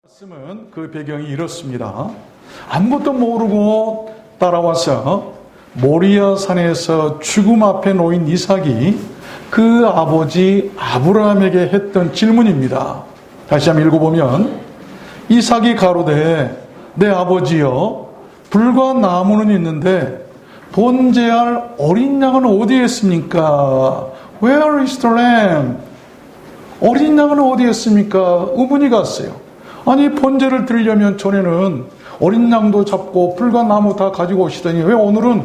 말씀은 그 배경이 이렇습니다. 아무것도 모르고 따라와서 모리아 산에서 죽음 앞에 놓인 이삭이 그 아버지 아브라함에게 했던 질문입니다. 다시 한번 읽어보면, 이삭이 가로되 내 아버지여, 불과 나무는 있는데 번제할 어린 양은 어디에 있습니까? Where is the lamb? 어린 양은 어디에 있습니까? 의문이 갔어요. 아니, 번제를 드리려면 전에는 어린 양도 잡고 불과 나무 다 가지고 오시더니 왜 오늘은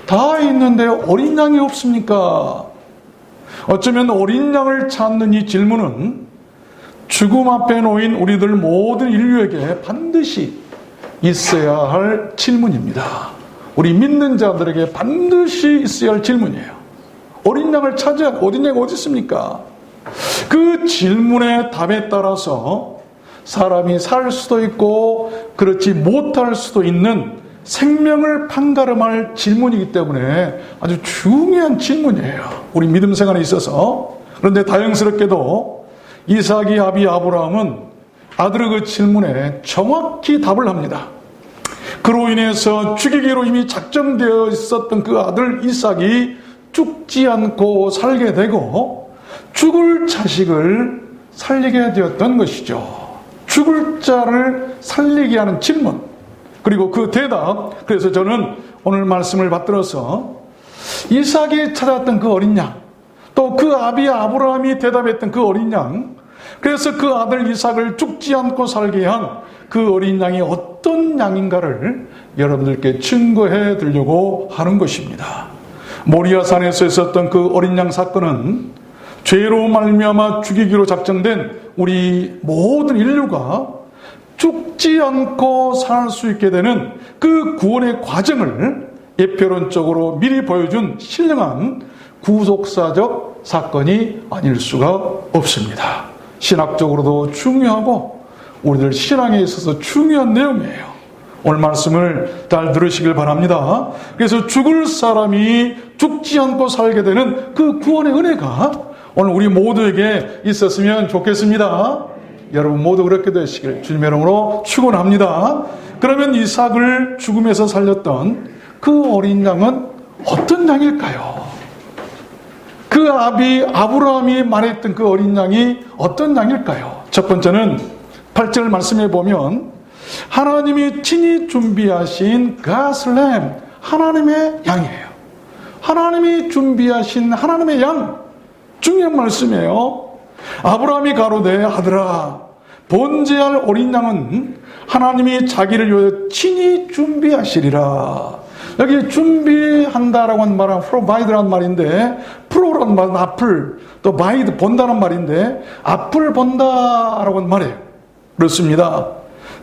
다 있는데 어린 양이 없습니까? 어쩌면 어린 양을 찾는 이 질문은 죽음 앞에 놓인 우리들 모든 인류에게 반드시 있어야 할 질문입니다. 우리 믿는 자들에게 반드시 있어야 할 질문이에요. 어린 양을 찾아야, 어린 양이 어디 있습니까? 그 질문의 답에 따라서 사람이 살 수도 있고 그렇지 못할 수도 있는 생명을 판가름할 질문이기 때문에 아주 중요한 질문이에요. 우리 믿음 생활에 있어서. 그런데 다행스럽게도 이삭의 아비 아브라함은 아들의 그 질문에 정확히 답을 합니다. 그로 인해서 죽이기로 이미 작정되어 있었던 그 아들 이삭이 죽지 않고 살게 되고 죽을 자식을 살리게 되었던 것이죠. 죽을 자를 살리게 하는 질문, 그리고 그 대답. 그래서 저는 오늘 말씀을 받들어서 이삭이 찾았던 그 어린 양, 또 그 아비 아브라함이 대답했던 그 어린 양, 그래서 그 아들 이삭을 죽지 않고 살게 한 그 어린 양이 어떤 양인가를 여러분들께 증거해 드리려고 하는 것입니다. 모리아산에서 있었던 그 어린 양 사건은 죄로 말미암아 죽이기로 작정된 우리 모든 인류가 죽지 않고 살 수 있게 되는 그 구원의 과정을 예표론적으로 미리 보여준 신령한 구속사적 사건이 아닐 수가 없습니다. 신학적으로도 중요하고 우리들 신앙에 있어서 중요한 내용이에요. 오늘 말씀을 잘 들으시길 바랍니다. 그래서 죽을 사람이 죽지 않고 살게 되는 그 구원의 은혜가 오늘 우리 모두에게 있었으면 좋겠습니다. 여러분 모두 그렇게 되시길 주님의 이름으로 축원합니다. 그러면 이삭을 죽음에서 살렸던 그 어린 양은 어떤 양일까요? 그 아비 아브라함이 말했던 그 어린 양이 어떤 양일까요? 첫 번째는 8절 말씀해 보면 하나님이 친히 준비하신 God's Lamb, 하나님의 양이에요. 하나님이 준비하신 하나님의 양, 중요한 말씀이에요. 아브라함이 가로되 아들아, 번제할 어린 양은 하나님이 자기를 위하여 친히 준비하시리라. 여기 준비한다라고 하는 말은 provide라는 말인데, pro라는 말은 앞을, 또 bide 본다는 말인데 앞을 본다라고 하는 말이에요. 그렇습니다.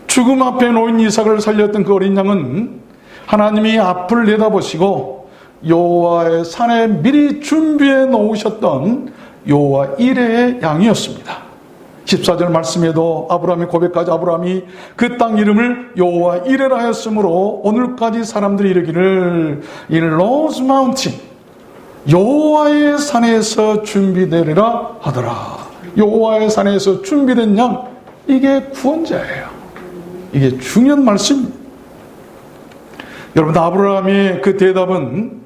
죽음 앞에 놓인 이삭을 살렸던 그 어린 양은 하나님이 앞을 내다보시고 여호와의 산에 미리 준비해 놓으셨던 여호와 이레의 양이었습니다. 14절 말씀에도 아브라함이 고백까지 아브라함이 그 땅 이름을 여호와 이레라 하였으므로 오늘까지 사람들이 이르기를 in Lord's Mountain, 여호와의 산에서 준비되리라 하더라. 여호와의 산에서 준비된 양, 이게 구원자예요. 이게 중요한 말씀입니다. 여러분, 아브라함의 그 대답은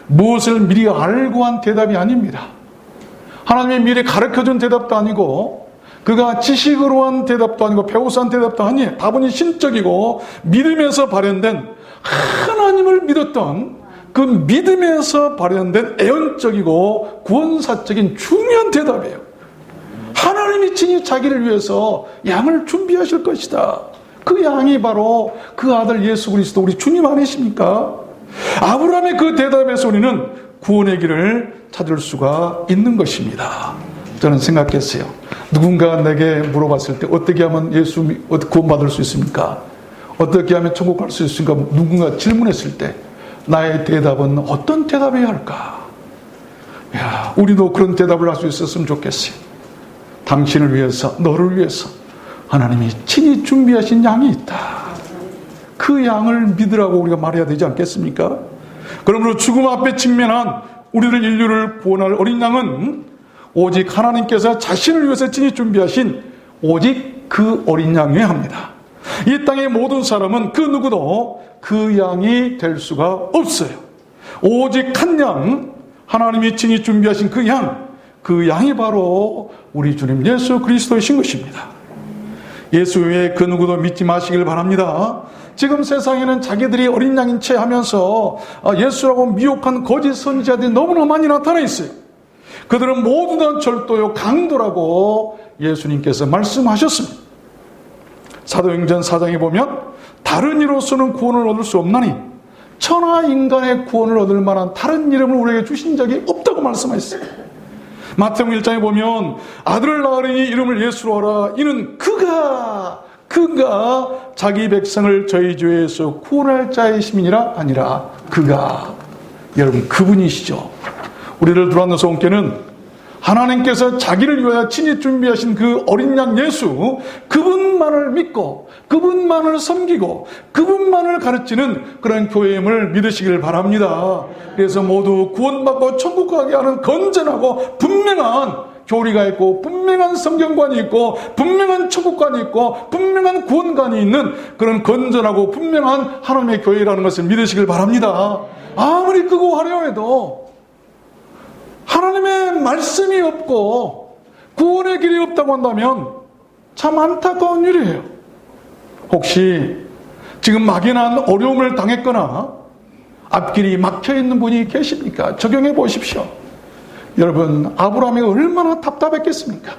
무엇을 미리 알고 한 대답이 아닙니다. 하나님이 미리 가르쳐준 대답도 아니고 그가 지식으로 한 대답도 아니고 배워서 한 대답도 아니에요. 다분히 신적이고 믿음에서 발현된, 하나님을 믿었던 그 믿음에서 발현된 애언적이고 구원사적인 중요한 대답이에요. 하나님이 친히 자기를 위해서 양을 준비하실 것이다. 그 양이 바로 그 아들 예수 그리스도 우리 주님 아니십니까? 아브라함의 그 대답에서 우리는 구원의 길을 찾을 수가 있는 것입니다. 저는 생각했어요. 누군가 내게 물어봤을 때 어떻게 하면 예수 구원받을 수 있습니까? 어떻게 하면 천국 갈 수 있습니까? 누군가 질문했을 때 나의 대답은 어떤 대답이어야 할까? 야, 우리도 그런 대답을 할 수 있었으면 좋겠어요. 당신을 위해서, 너를 위해서 하나님이 친히 준비하신 양이 있다. 그 양을 믿으라고 우리가 말해야 되지 않겠습니까? 그러므로 죽음 앞에 직면한 우리들 인류를 구원할 어린 양은 오직 하나님께서 자신을 위해서 친히 준비하신 오직 그 어린 양이어야 합니다. 이 땅의 모든 사람은 그 누구도 그 양이 될 수가 없어요. 오직 한 양, 하나님이 친히 준비하신 그 양이 바로 우리 주님 예수 그리스도이신 것입니다. 예수 외에 그 누구도 믿지 마시길 바랍니다. 지금 세상에는 자기들이 어린 양인 채 하면서 예수라고 미혹한 거짓 선지자들이 너무나 많이 나타나 있어요. 그들은 모두 다 절도요 강도라고 예수님께서 말씀하셨습니다. 사도행전 4장에 보면 다른 이로서는 구원을 얻을 수 없나니 천하 인간의 구원을 얻을 만한 다른 이름을 우리에게 주신 적이 없다고 말씀하셨어요. 마태복음 1장에 보면 아들을 낳으리니 이름을 예수로 하라. 이는 그가 자기 백성을 저희 죄에서 구원할 자의 시민이라 아니라 그가. 여러분 그분이시죠. 우리를 둘러싸서 온께는 하나님께서 자기를 위하여 친히 준비하신 그 어린 양 예수, 그분만을 믿고 그분만을 섬기고 그분만을 가르치는 그런 교회임을 믿으시길 바랍니다. 그래서 모두 구원받고 천국 가게 하는 건전하고 분명한 교리가 있고 분명한 성경관이 있고 분명한 천국관이 있고 분명한 구원관이 있는 그런 건전하고 분명한 하나님의 교회라는 것을 믿으시길 바랍니다. 아무리 크고 화려해도 하나님의 말씀이 없고 구원의 길이 없다고 한다면 참 안타까운 일이에요. 혹시 지금 막연한 어려움을 당했거나 앞길이 막혀있는 분이 계십니까? 적용해 보십시오. 여러분 아브라함이 얼마나 답답했겠습니까?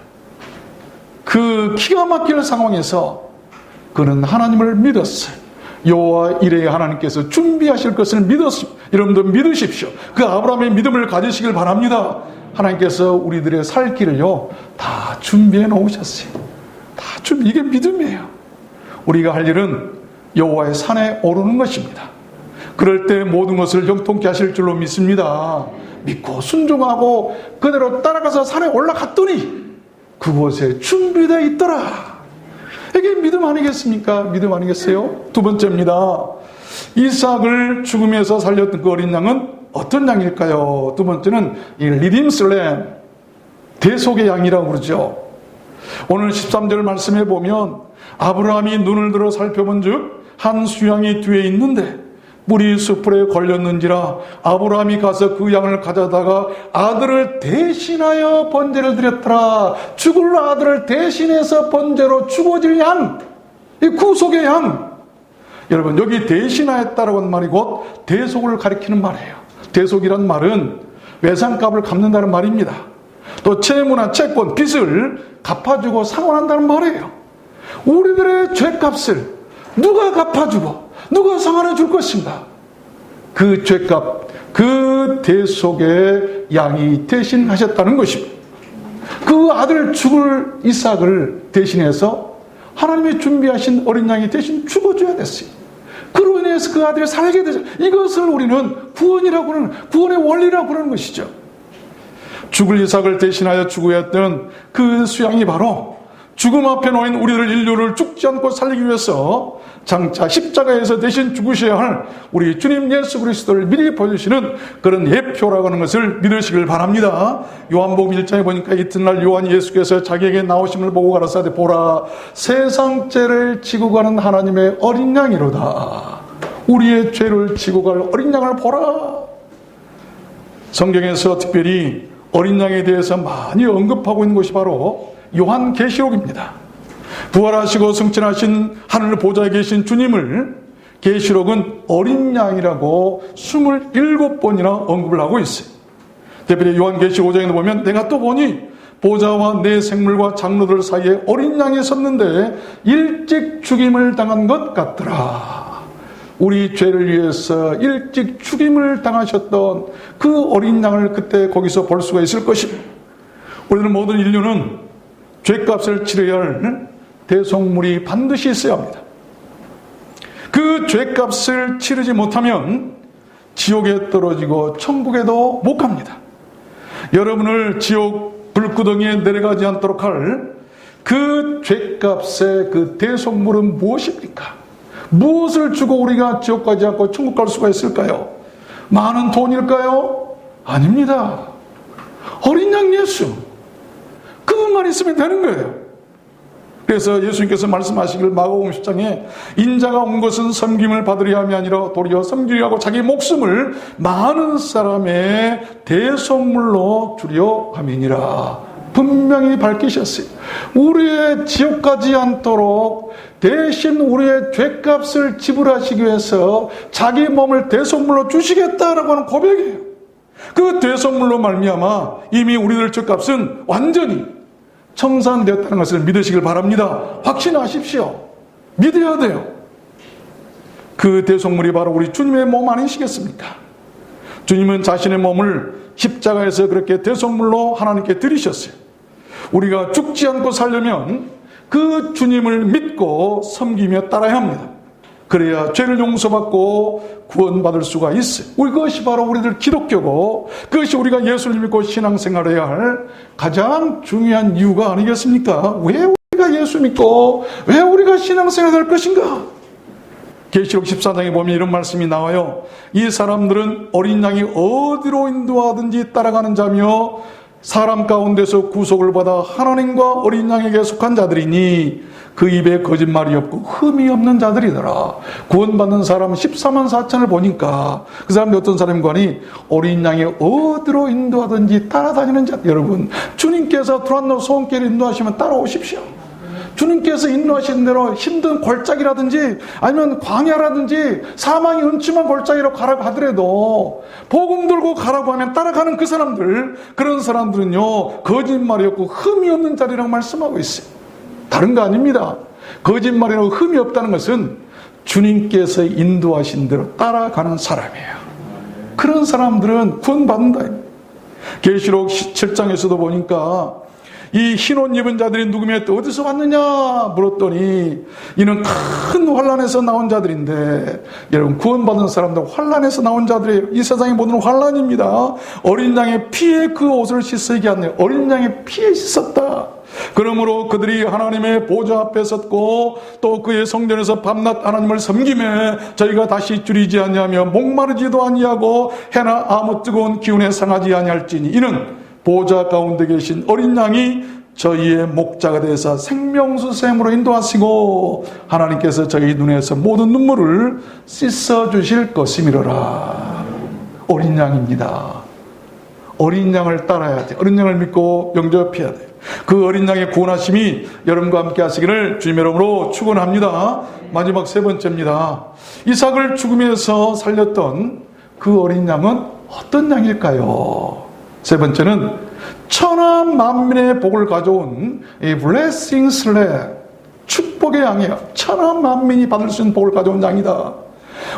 그 기가 막힐 상황에서 그는 하나님을 믿었어요. 여호와 이레의 하나님께서 준비하실 것을 믿었습니다. 여러분도 믿으십시오. 그 아브라함의 믿음을 가지시길 바랍니다. 하나님께서 우리들의 살 길을요 다 준비해 놓으셨어요. 이게 믿음이에요. 우리가 할 일은 여호와의 산에 오르는 것입니다. 그럴 때 모든 것을 형통케 하실 줄로 믿습니다. 믿고 순종하고 그대로 따라가서 산에 올라갔더니 그곳에 준비되어 있더라. 이게 믿음 아니겠습니까? 믿음 아니겠어요? 두 번째입니다. 이삭을 죽음에서 살렸던 그 어린 양은 어떤 양일까요? 두 번째는 이 리딤슬램, 대속의 양이라고 그러죠. 오늘 13절 말씀에 보면 아브라함이 눈을 들어 살펴본 즉 한 수양이 뒤에 있는데 뿔이 수풀에 걸렸는지라 아브라함이 가서 그 양을 가져다가 아들을 대신하여 번제를 드렸더라. 죽을 아들을 대신해서 번제로 죽어질 양, 이 구속의 양. 여러분 여기 대신하였다라고 하는 말이 곧 대속을 가리키는 말이에요. 대속이란 말은 외상값을 갚는다는 말입니다. 또 채무나 채권, 빚을 갚아주고 상환한다는 말이에요. 우리들의 죄값을 누가 갚아주고 누가 상환해 줄 것인가? 그 죄값, 그 대속의 양이 대신하셨다는 것입니다. 그 아들 죽을 이삭을 대신해서 하나님이 준비하신 어린 양이 대신 죽어줘야 됐어요. 그로 인해서 그 아들이 살게 되죠. 이것을 우리는 구원이라고 하는, 구원의 원리라고 그러는 것이죠. 죽을 이삭을 대신하여 죽어야 했던 그 수양이 바로 죽음 앞에 놓인 우리들 인류를 죽지 않고 살리기 위해서 장차 십자가에서 대신 죽으셔야 할 우리 주님 예수 그리스도를 미리 보여주시는 그런 예표라고 하는 것을 믿으시길 바랍니다. 요한복음 1장에 보니까 이튿날 요한이 예수께서 자기에게 나오심을 보고 가라사대 보라 세상 죄를 지고 가는 하나님의 어린 양이로다. 우리의 죄를 지고 갈 어린 양을 보라. 성경에서 특별히 어린 양에 대해서 많이 언급하고 있는 것이 바로 요한계시록입니다. 부활하시고 승천하신 하늘 보좌에 계신 주님을 계시록은 어린 양이라고 27번이나 언급을 하고 있어요. 특별히 요한계시록 5장에 보면 내가 또 보니 보좌와 내 생물과 장로들 사이에 어린 양이 섰는데 일찍 죽임을 당한 것 같더라. 우리 죄를 위해서 일찍 죽임을 당하셨던 그 어린 양을 그때 거기서 볼 수가 있을 것입니다. 우리는 모든 인류는 죄값을 치러야 할 대속물이 반드시 있어야 합니다. 그 죄값을 치르지 못하면 지옥에 떨어지고 천국에도 못 갑니다. 여러분을 지옥 불구덩이에 내려가지 않도록 할 그 죄값의 그 대속물은 무엇입니까? 무엇을 주고 우리가 지옥 가지 않고 천국 갈 수가 있을까요? 많은 돈일까요? 아닙니다. 어린 양 예수, 그것만 있으면 되는 거예요. 그래서 예수님께서 말씀하시길 마가복음 10장에 인자가 온 것은 섬김을 받으려 함이 아니라 도리어 섬기려 하고 자기 목숨을 많은 사람의 대속물로 주려 함이니라. 분명히 밝히셨어요. 우리의 지옥 가지 않도록 대신 우리의 죄값을 지불하시기 위해서 자기 몸을 대속물로 주시겠다라고 하는 고백이에요. 그 대속물로 말미암아 이미 우리들 죄값은 완전히 청산되었다는 것을 믿으시길 바랍니다. 확신하십시오. 믿어야 돼요. 그 대속물이 바로 우리 주님의 몸 아니시겠습니까? 주님은 자신의 몸을 십자가에서 그렇게 대속물로 하나님께 드리셨어요. 우리가 죽지 않고 살려면 그 주님을 믿고 섬기며 따라야 합니다. 그래야 죄를 용서받고 구원받을 수가 있어요. 그것이 바로 우리들 기독교고, 그것이 우리가 예수를 믿고 신앙생활해야 할 가장 중요한 이유가 아니겠습니까? 왜 우리가 예수 믿고 왜 우리가 신앙생활을 할 것인가? 계시록 14장에 보면 이런 말씀이 나와요. 이 사람들은 어린 양이 어디로 인도하든지 따라가는 자며 사람 가운데서 구속을 받아 하나님과 어린 양에게 속한 자들이니 그 입에 거짓말이 없고 흠이 없는 자들이더라. 구원받는 사람 14만 4천을 보니까 그 사람이 어떤 사람과니 어린 양이 어디로 인도하든지 따라다니는 자. 여러분, 주님께서 두란노 소원길 인도하시면 따라오십시오. 주님께서 인도하신 대로 힘든 골짜기라든지 아니면 광야라든지 사망이 음침한 골짜기로 가라고 하더라도 복음 들고 가라고 하면 따라가는 그 사람들, 그런 사람들은요 거짓말이 없고 흠이 없는 자리라고 말씀하고 있어요. 다른 거 아닙니다. 거짓말이라고 흠이 없다는 것은 주님께서 인도하신 대로 따라가는 사람이에요. 그런 사람들은 구원받는다. 계시록 7장에서도 보니까 이 흰옷 입은 자들이 누구며 또 어디서 왔느냐 물었더니 이는 큰 환난에서 나온 자들인데, 여러분 구원받은 사람들 환난에서 나온 자들이에요. 이 세상의 모든 환난입니다. 어린 양의 피에 그 옷을 씻으게 하네. 어린 양의 피에 씻었다. 그러므로 그들이 하나님의 보좌 앞에 섰고 또 그의 성전에서 밤낮 하나님을 섬기며 저희가 다시 줄이지 아니하며 목마르지도 아니하고 해나 아무 뜨거운 기운에 상하지 아니할지니 이는 보좌 가운데 계신 어린 양이 저희의 목자가 되사 생명수샘으로 인도하시고 하나님께서 저희 눈에서 모든 눈물을 씻어주실 것이미로라. 어린 양입니다. 어린 양을 따라야 돼. 어린 양을 믿고 영접해야 돼. 그 어린 양의 구원하심이 여러분과 함께 하시기를 주님의 이름으로 축원합니다. 마지막 세 번째입니다. 이삭을 죽음에서 살렸던 그 어린 양은 어떤 양일까요? 세 번째는 천하 만민의 복을 가져온 이 blessings lamb, 축복의 양이에요. 천하 만민이 받을 수 있는 복을 가져온 양이다.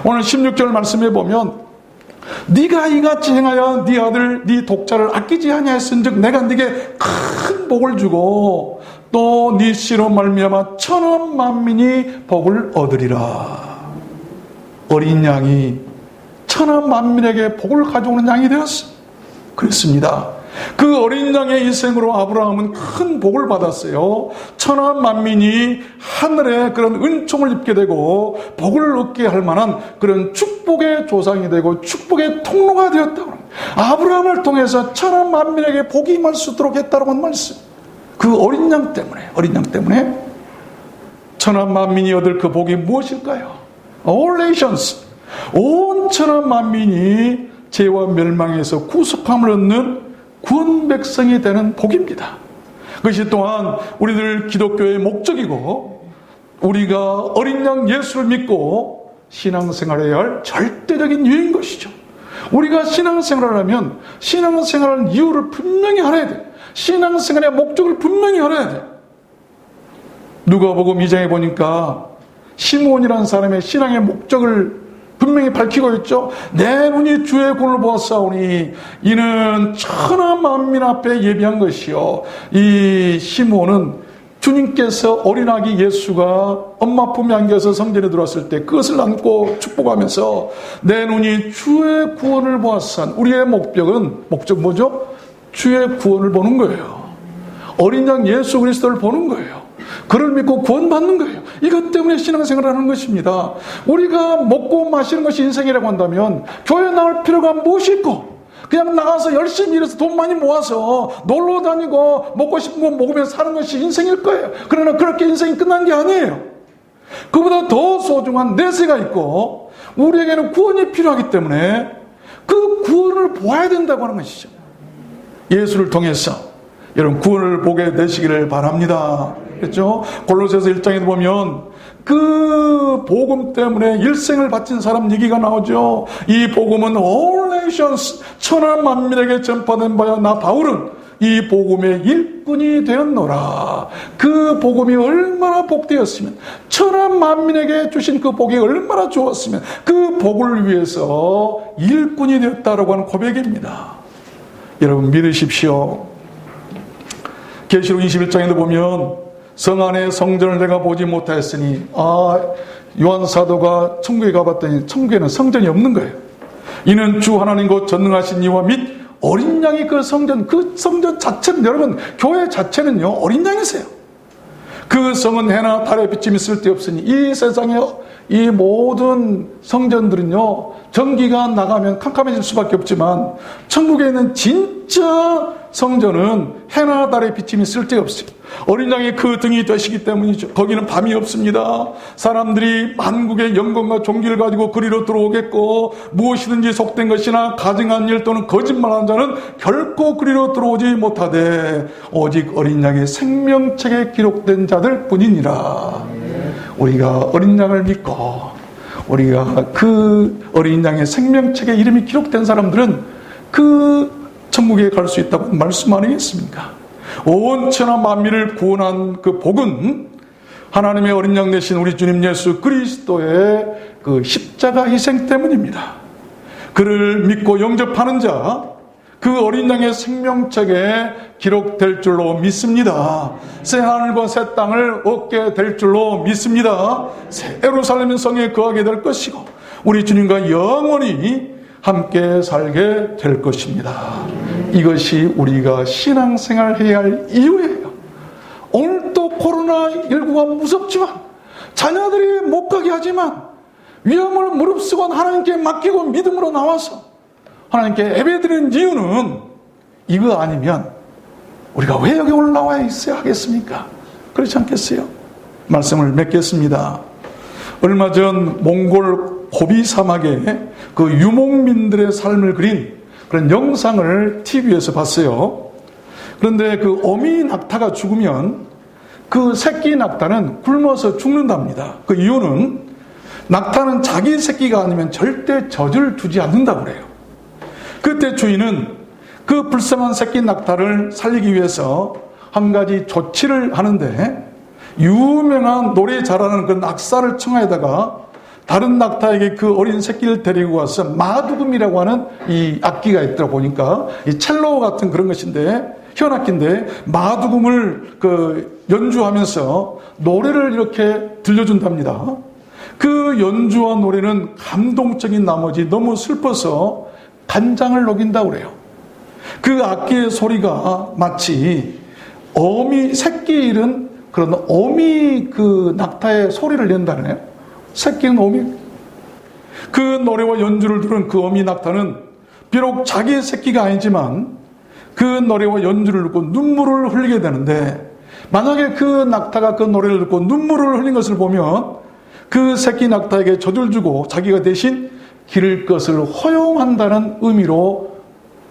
오늘 16절 말씀에 보면 네가 이같이 행하여 네 아들 네 독자를 아끼지 아니하였은즉 내가 네게 큰 복을 주고 또 네 씨로 말미암아 천하 만민이 복을 얻으리라. 어린 양이 천하 만민에게 복을 가져오는 양이 되었어. 그렇습니다. 그 어린 양의 희생으로 아브라함은 큰 복을 받았어요. 천하 만민이 하늘의 그런 은총을 입게 되고 복을 얻게 할 만한 그런 축복의 조상이 되고 축복의 통로가 되었다고 합니다. 아브라함을 통해서 천하 만민에게 복이 임할 수 있도록 했다고 하는 말씀. 그 어린 양 때문에 천하 만민이 얻을 그 복이 무엇일까요? All nations, 온 천하 만민이 죄와 멸망에서 구속함을 얻는 구원 백성이 되는 복입니다. 그것이 또한 우리들 기독교의 목적이고 우리가 어린 양 예수를 믿고 신앙생활해야 할 절대적인 이유인 것이죠. 우리가 신앙생활을 하면 신앙생활하는 이유를 분명히 알아야 돼. 신앙생활의 목적을 분명히 알아야 돼. 누가복음 2장에 보니까 시므온이라는 사람의 신앙의 목적을 분명히 밝히고 있죠. 내 눈이 주의 구원을 보았사오니 이는 천하 만민 앞에 예비한 것이요. 이 시므온은 주님께서 어린아기 예수가 엄마 품에 안겨서 성전에 들어왔을 때 그것을 안고 축복하면서 내 눈이 주의 구원을 보았산. 우리의 목적 뭐죠? 주의 구원을 보는 거예요. 어린 양 예수 그리스도를 보는 거예요. 그를 믿고 구원받는 거예요. 이것 때문에 신앙생활을 하는 것입니다. 우리가 먹고 마시는 것이 인생이라고 한다면 교회 나올 필요가 무엇이 있고 그냥 나가서 열심히 일해서 돈 많이 모아서 놀러 다니고 먹고 싶은 거 먹으며 사는 것이 인생일 거예요. 그러나 그렇게 인생이 끝난 게 아니에요. 그보다 더 소중한 내세가 있고 우리에게는 구원이 필요하기 때문에 그 구원을 보아야 된다고 하는 것이죠. 예수를 통해서 여러분 구원을 보게 되시기를 바랍니다. 그렇죠? 골로새서 1장에 보면 그 복음 때문에 일생을 바친 사람 얘기가 나오죠. 이 복음은 all nations, 천하 만민에게 전파된 바여 나 바울은 이 복음의 일꾼이 되었노라. 그 복음이 얼마나 복되었으면, 천하 만민에게 주신 그 복이 얼마나 좋았으면 그 복을 위해서 일꾼이 되었다라고 하는 고백입니다. 여러분 믿으십시오. 계시록 21장에도 보면 성 안에 성전을 내가 보지 못하였으니, 요한 사도가 천국에 가봤더니 천국에는 성전이 없는 거예요. 이는 주 하나님 곧 전능하신 이와 및 어린 양이 그 성전 자체는, 여러분 교회 자체는요 어린 양이세요. 그 성은 해나 달의 비침이 쓸데없으니, 이 세상에 이 모든 성전들은요 전기가 나가면 캄캄해질 수밖에 없지만 천국에 있는 진짜 성전은 해나 달의 비침이 쓸데없어요. 어린 양이 그 등이 되시기 때문이죠. 거기는 밤이 없습니다. 사람들이 만국의 영광과 존귀를 가지고 그리로 들어오겠고, 무엇이든지 속된 것이나 가증한 일 또는 거짓말하는 자는 결코 그리로 들어오지 못하되 오직 어린 양의 생명책에 기록된 자들 뿐이니라. 우리가 어린 양을 믿고 우리가 그 어린 양의 생명책에 이름이 기록된 사람들은 그 천국에 갈 수 있다고 말씀 아니겠습니까? 온 천하 만민을 구원한 그 복은 하나님의 어린 양 되신 우리 주님 예수 그리스도의 그 십자가 희생 때문입니다. 그를 믿고 영접하는 자, 그 어린 양의 생명책에 기록될 줄로 믿습니다. 새 하늘과 새 땅을 얻게 될 줄로 믿습니다. 새 예루살렘 성에 거하게 될 것이고 우리 주님과 영원히 함께 살게 될 것입니다. 이것이 우리가 신앙생활 해야 할 이유예요. 오늘 또 코로나19가 무섭지만, 자녀들이 못 가게 하지만 위험을 무릅쓰고 하나님께 맡기고 믿음으로 나와서 하나님께 예배드리는 이유는 이거 아니면 우리가 왜 여기 올라와 있어야 하겠습니까? 그렇지 않겠어요? 말씀을 맺겠습니다. 얼마 전 몽골 고비 사막에 그 유목민들의 삶을 그린 그런 영상을 TV에서 봤어요. 그런데 그 어미 낙타가 죽으면 그 새끼 낙타는 굶어서 죽는답니다. 그 이유는 낙타는 자기 새끼가 아니면 절대 젖을 주지 않는다고 그래요. 그때 주인은 그 불쌍한 새끼 낙타를 살리기 위해서 한 가지 조치를 하는데, 유명한 노래 잘하는 그 낙사를 청하에다가 다른 낙타에게 그 어린 새끼를 데리고 와서 마두금이라고 하는 이 악기가 있더라 보니까, 이 첼로 같은 그런 것인데, 현악기인데 마두금을 그 연주하면서 노래를 이렇게 들려준답니다. 그 연주와 노래는 감동적인 나머지 너무 슬퍼서 간장을 녹인다고 그래요. 그 악기의 소리가 마치 어미, 새끼 잃은 그런 어미 그 낙타의 소리를 낸다네요. 새끼는 어미. 그 노래와 연주를 들은 그 어미 낙타는 비록 자기의 새끼가 아니지만 그 노래와 연주를 듣고 눈물을 흘리게 되는데, 만약에 그 낙타가 그 노래를 듣고 눈물을 흘린 것을 보면 그 새끼 낙타에게 젖을 주고 자기가 대신 기를 것을 허용한다는 의미로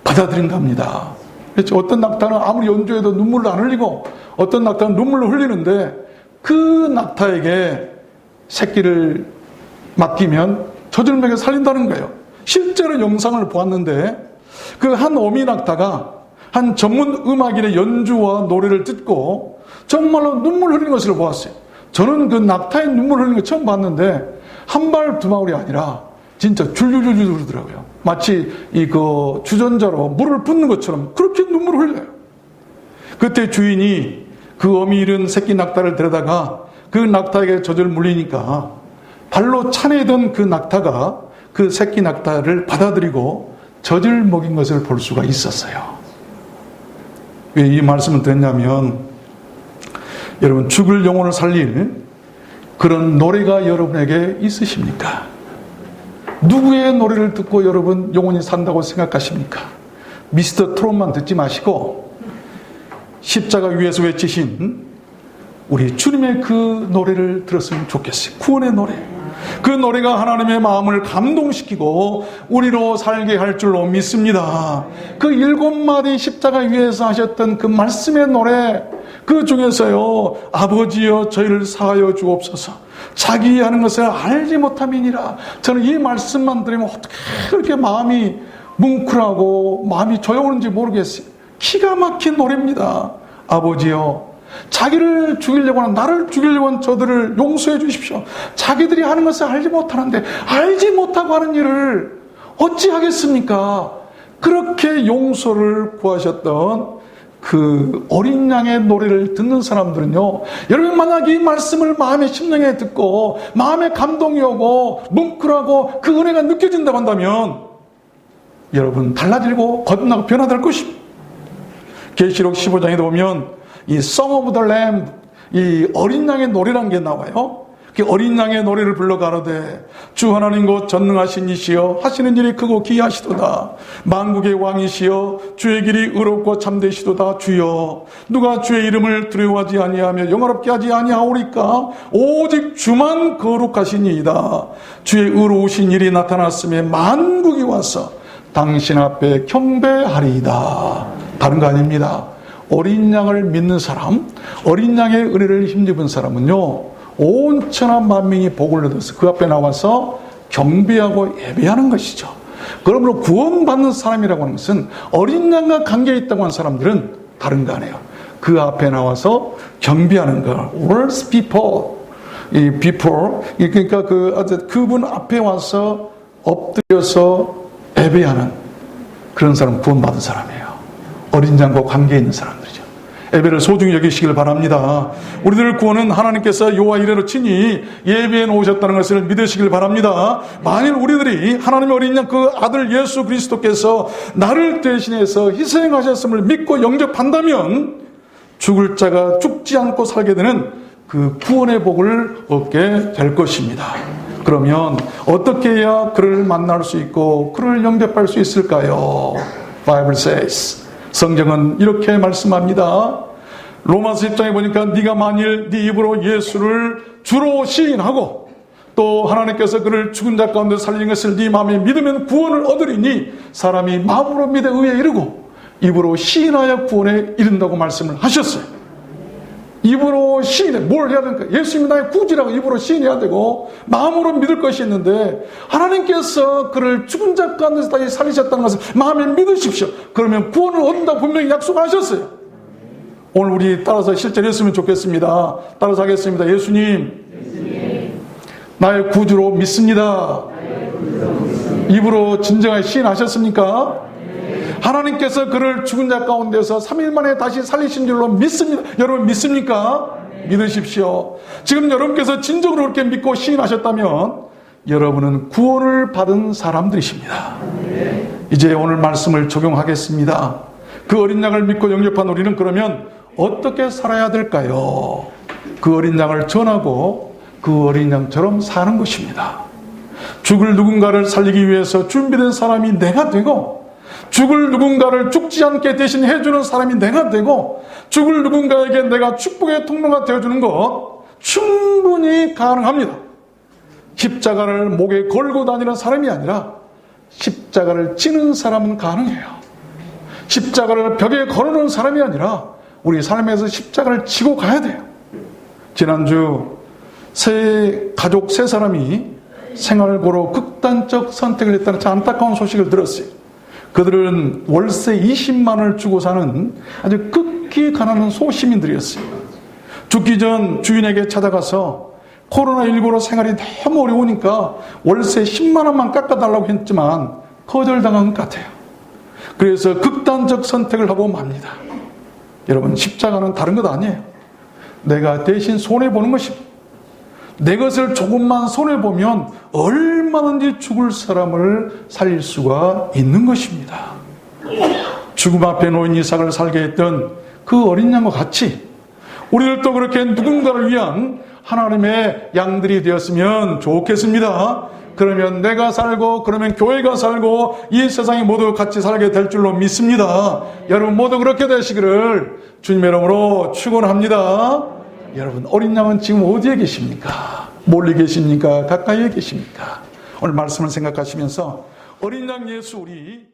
받아들인답니다. 그렇죠? 어떤 낙타는 아무리 연주해도 눈물을 안 흘리고 어떤 낙타는 눈물을 흘리는데, 그 낙타에게 새끼를 맡기면 젖을 먹여 살린다는 거예요. 실제로 영상을 보았는데 그 한 어미 낙타가 한 전문 음악인의 연주와 노래를 듣고 정말로 눈물 흘리는 것을 보았어요. 저는 그 낙타의 눈물 흘리는 거 처음 봤는데 한 발 두 방울이 아니라 진짜 줄줄줄줄 흐르더라고요. 마치 이 그 주전자로 물을 붓는 것처럼 그렇게 눈물을 흘려요. 그때 주인이 그 어미 잃은 새끼 낙타를 데려다가 그 낙타에게 젖을 물리니까 발로 차내던 그 낙타가 그 새끼 낙타를 받아들이고 젖을 먹인 것을 볼 수가 있었어요. 왜 이 말씀을 드렸냐면, 여러분 죽을 영혼을 살릴 그런 노래가 여러분에게 있으십니까? 누구의 노래를 듣고 여러분 영혼이 산다고 생각하십니까? 미스터 트롯만 듣지 마시고 십자가 위에서 외치신 우리 주님의 그 노래를 들었으면 좋겠어요. 구원의 노래. 그 노래가 하나님의 마음을 감동시키고 우리로 살게 할 줄로 믿습니다. 그 7마디 십자가 위에서 하셨던 그 말씀의 노래, 그 중에서요, 아버지여 저희를 사하여 주옵소서. 자기 하는 것을 알지 못함이니라. 저는 이 말씀만 들으면 어떻게 그렇게 마음이 뭉클하고 마음이 조여오는지 모르겠어요. 기가 막힌 노래입니다. 아버지여, 자기를 죽이려고 하는, 나를 죽이려고 하는 저들을 용서해 주십시오. 자기들이 하는 것을 알지 못하는데 알지 못하고 하는 일을 어찌하겠습니까? 그렇게 용서를 구하셨던 그 어린 양의 노래를 듣는 사람들은요, 여러분 만약 이 말씀을 마음의 심령에 듣고 마음에 감동이 오고 뭉클하고 그 은혜가 느껴진다고 한다면 여러분 달라지고 거듭나고 변화될 것입니다. 계시록 15장에 보면 이 Song of the Lamb, 이 어린 양의 노래라는 게 나와요. 그 어린 양의 노래를 불러 가로되 주 하나님 곧 전능하신 이시여 하시는 일이 크고 기이하시도다. 만국의 왕이시여 주의 길이 의롭고 참되시도다. 주여 누가 주의 이름을 두려워하지 아니하며 영화롭게 하지 아니하오리까? 오직 주만 거룩하시니이다. 주의 의로우신 일이 나타났음에 만국이 와서 당신 앞에 경배하리이다. 다른 거 아닙니다. 어린 양을 믿는 사람, 어린 양의 은혜를 힘입은 사람은요, 온 천하 만민이 복을 얻어서 그 앞에 나와서 경배하고 예배하는 것이죠. 그러므로 구원받는 사람이라고 하는 것은 어린 양과 관계에 있다고 하는 사람들은 다른 거 아니에요. 그 앞에 나와서 경배하는 거. World's people, 이 before, 그러니까 그분 앞에 와서 엎드려서 예배하는 그런 사람, 구원받은 사람이에요. 어린 양과 관계에 있는 사람들이죠. 예배를 소중히 여기시길 바랍니다. 우리들 구원은 하나님께서 여호와 이레로 친히 예배해 놓으셨다는 것을 믿으시길 바랍니다. 만일 우리들이 하나님의 어린 양 그 아들 예수 그리스도께서 나를 대신해서 희생하셨음을 믿고 영접한다면 죽을 자가 죽지 않고 살게 되는 그 구원의 복을 얻게 될 것입니다. 그러면 어떻게 해야 그를 만날 수 있고 그를 영접할 수 있을까요? Bible says, 성경은 이렇게 말씀합니다. 로마서 10장에 보니까 네가 만일 네 입으로 예수를 주로 시인하고 또 하나님께서 그를 죽은 자 가운데 살린 것을 네 마음에 믿으면 구원을 얻으리니 사람이 마음으로 믿어 의에 이르고 입으로 시인하여 구원에 이른다고 말씀을 하셨어요. 입으로 시인해. 뭘 해야 됩니까? 예수님이 나의 구주라고 입으로 시인해야 되고 마음으로 믿을 것이 있는데 하나님께서 그를 죽은 자 가운데서 다시 살리셨다는 것을 마음에 믿으십시오. 그러면 구원을 얻는다고 분명히 약속하셨어요. 오늘 우리 따라서 실천했으면 좋겠습니다. 따라서 하겠습니다. 예수님, 나의 구주로 믿습니다. 입으로 진정하게 시인하셨습니까? 하나님께서 그를 죽은 자 가운데서 3일 만에 다시 살리신 줄로 믿습니다. 여러분 믿습니까? 믿으십시오. 지금 여러분께서 진정으로 그렇게 믿고 시인하셨다면 여러분은 구원을 받은 사람들이십니다. 이제 오늘 말씀을 적용하겠습니다. 그 어린 양을 믿고 영접한 우리는 그러면 어떻게 살아야 될까요? 그 어린 양을 전하고 그 어린 양처럼 사는 것입니다. 죽을 누군가를 살리기 위해서 준비된 사람이 내가 되고 죽을 누군가를 죽지 않게 대신 해주는 사람이 내가 되고 죽을 누군가에게 내가 축복의 통로가 되어주는 것 충분히 가능합니다. 십자가를 목에 걸고 다니는 사람이 아니라 십자가를 지는 사람은 가능해요. 십자가를 벽에 걸어놓은 사람이 아니라 우리 삶에서 십자가를 지고 가야 돼요. 지난주 가족 세 사람이 생활고로 극단적 선택을 했다는 참 안타까운 소식을 들었어요. 그들은 월세 20만 원을 주고 사는 아주 극히 가난한 소시민들이었어요. 죽기 전 주인에게 찾아가서 코로나19로 생활이 너무 어려우니까 월세 10만 원만 깎아달라고 했지만 거절당한 것 같아요. 그래서 극단적 선택을 하고 맙니다. 여러분, 십자가는 다른 것 아니에요. 내가 대신 손해보는 것입니다. 내 것을 조금만 손해보면 얼마든지 죽을 사람을 살릴 수가 있는 것입니다. 죽음 앞에 놓인 이삭을 살게 했던 그 어린 양과 같이 우리들도 그렇게 누군가를 위한 하나님의 양들이 되었으면 좋겠습니다. 그러면 내가 살고, 그러면 교회가 살고, 이 세상이 모두 같이 살게 될 줄로 믿습니다. 여러분 모두 그렇게 되시기를 주님의 이름으로 축원합니다. 여러분, 어린 양은 지금 어디에 계십니까? 멀리 계십니까? 가까이에 계십니까? 오늘 말씀을 생각하시면서 어린 양 예수 우리